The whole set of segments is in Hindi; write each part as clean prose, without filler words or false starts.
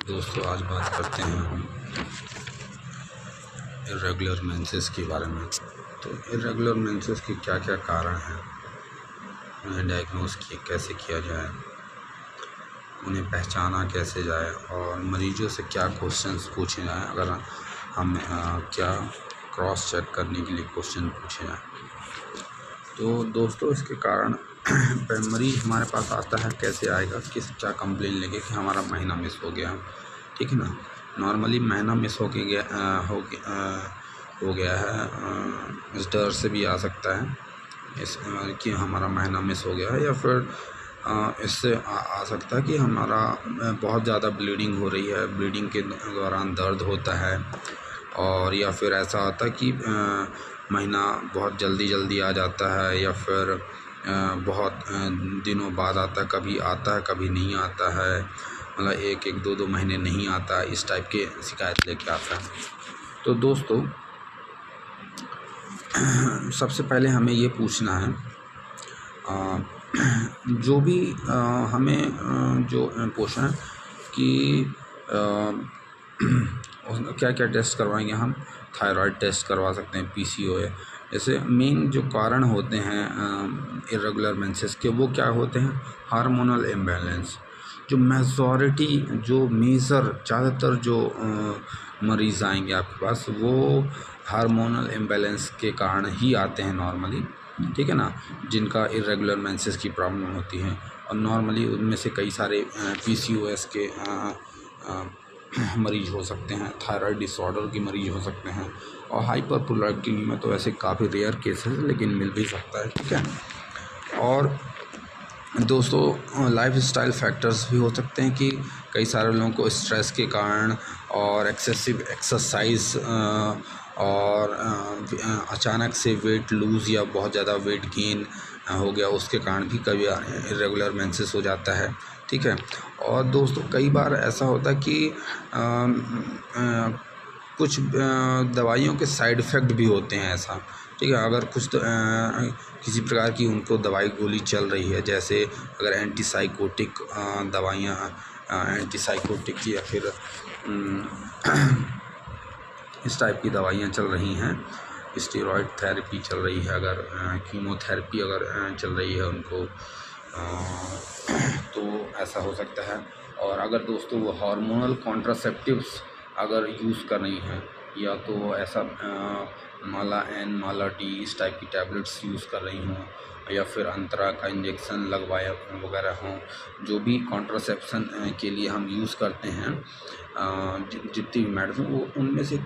दोस्तों आज बात करते हैं हम इर्रेगुलर मेंसेस के बारे में। तो इर्रेगुलर मेंसेस के क्या क्या कारण हैं, उन्हें डायग्नोस कैसे किया जाए, उन्हें पहचाना कैसे जाए और मरीजों से क्या क्वेश्चंस पूछे जाएँ, अगर हम क्या क्रॉस चेक करने के लिए क्वेश्चन पूछे जाएँ। तो दोस्तों इसके कारण मरीज हमारे पास आता है, कैसे आएगा, क्या कंप्लेन लेके कि हमारा महीना मिस हो गया, ठीक है ना। नॉर्मली महीना मिस हो गया है, इस डर से भी आ सकता है इस कि हमारा महीना मिस हो गया है, या फिर इससे आ सकता है कि हमारा बहुत ज़्यादा ब्लीडिंग हो रही है, ब्लीडिंग के दौरान दर्द होता है, और या फिर ऐसा होता है कि महीना बहुत जल्दी आ जाता है, या फिर बहुत दिनों बाद आता है, कभी आता है कभी नहीं आता है, मतलब एक दो महीने नहीं आता, इस टाइप के शिकायत लेके आता है। तो दोस्तों सबसे पहले हमें ये पूछना है, जो भी हमें जो पूछना है कि क्या क्या टेस्ट करवाएंगे हम। थायराइड टेस्ट करवा सकते हैं, PCOS, जैसे मेन जो कारण होते हैं इर्रेगुलर मेंसेस के, वो क्या होते हैं, हार्मोनल इम्बैलेंस। जो मेजॉरिटी जो मेजर ज़्यादातर जो मरीज़ आएंगे आपके पास, वो हार्मोनल इम्बैलेंस के कारण ही आते हैं नॉर्मली, ठीक है ना, जिनका इर्रेगुलर मेंसेस की प्रॉब्लम होती है। और नॉर्मली उनमें से कई सारे PCOS के मरीज हो सकते हैं, थायराइड डिसऑर्डर के मरीज हो सकते हैं, और हाइपरप्रोलैक्टिन में तो ऐसे काफ़ी रेयर केसेस है, लेकिन मिल भी सकता है, ठीक है। और दोस्तों लाइफस्टाइल फैक्टर्स भी हो सकते हैं कि कई सारे लोगों को स्ट्रेस के कारण और एक्सेसिव एक्सरसाइज और अचानक से वेट लूज़ या बहुत ज़्यादा वेट गेन हो गया, उसके कारण भी कभी इर्रेगुलर मेंसेस हो जाता है, ठीक है। और दोस्तों कई बार ऐसा होता है कि कुछ दवाइयों के साइड इफ़ेक्ट भी होते हैं ऐसा, ठीक है। अगर कुछ किसी प्रकार की उनको दवाई गोली चल रही है, जैसे अगर एंटीसाइकोटिक दवाइयाँ, एंटीसाइकोटिक या फिर इस टाइप की दवाइयाँ चल रही हैं, स्टेरॉयड थेरेपी चल रही है, अगर कीमोथेरेपी अगर चल रही है उनको, तो ऐसा हो सकता है। और अगर दोस्तों वो हार्मोनल कॉन्ट्रासेप्टिव्स अगर यूज़ कर रही हैं, या तो ऐसा माला N माला D इस टाइप की टैबलेट्स यूज़ कर रही हों, या फिर अंतरा का इंजेक्शन लगवाया वगैरह हों, जो भी कॉन्ट्रासेप्शन के लिए हम यूज़ करते हैं, जितनी भी मेडिसिन, वो उनमें से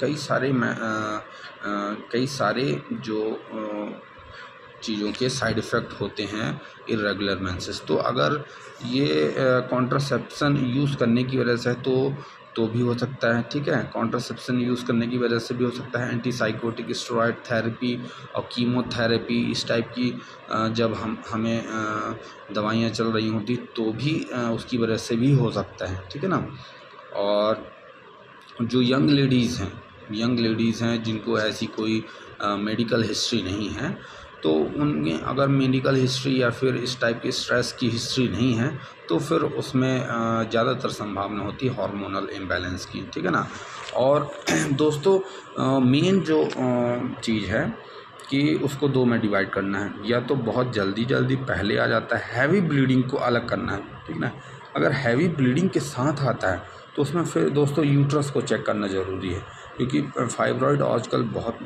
कई सारे जो चीज़ों के साइड इफ़ेक्ट होते हैं इर्रेगुलर मेंसेस। तो अगर ये कॉन्ट्रासेप्शन यूज़ करने की वजह से तो भी हो सकता है, ठीक है। कॉन्ट्रासेप्शन यूज़ करने की वजह से भी हो सकता है, एंटीसाइकोटिक, स्टेरॉयड थेरेपी और कीमोथेरेपी इस टाइप की जब हमें दवाइयाँ चल रही होती, तो भी उसकी वजह से भी हो सकता है, ठीक है ना। और जो यंग लेडीज़ हैं जिनको ऐसी कोई मेडिकल हिस्ट्री नहीं है, तो उनमें अगर मेडिकल हिस्ट्री या फिर इस टाइप की स्ट्रेस की हिस्ट्री नहीं है, तो फिर उसमें ज़्यादातर संभावना होती है हार्मोनल इम्बैलेंस की, ठीक है ना। और दोस्तों मेन जो चीज़ है कि उसको दो में डिवाइड करना है, या तो बहुत जल्दी पहले आ जाता है, हैवी ब्लीडिंग को अलग करना है, ठीक ना। अगर हैवी ब्लीडिंग के साथ आता है तो उसमें फिर दोस्तों यूट्रस को चेक करना ज़रूरी है, क्योंकि फाइब्रॉइड आजकल बहुत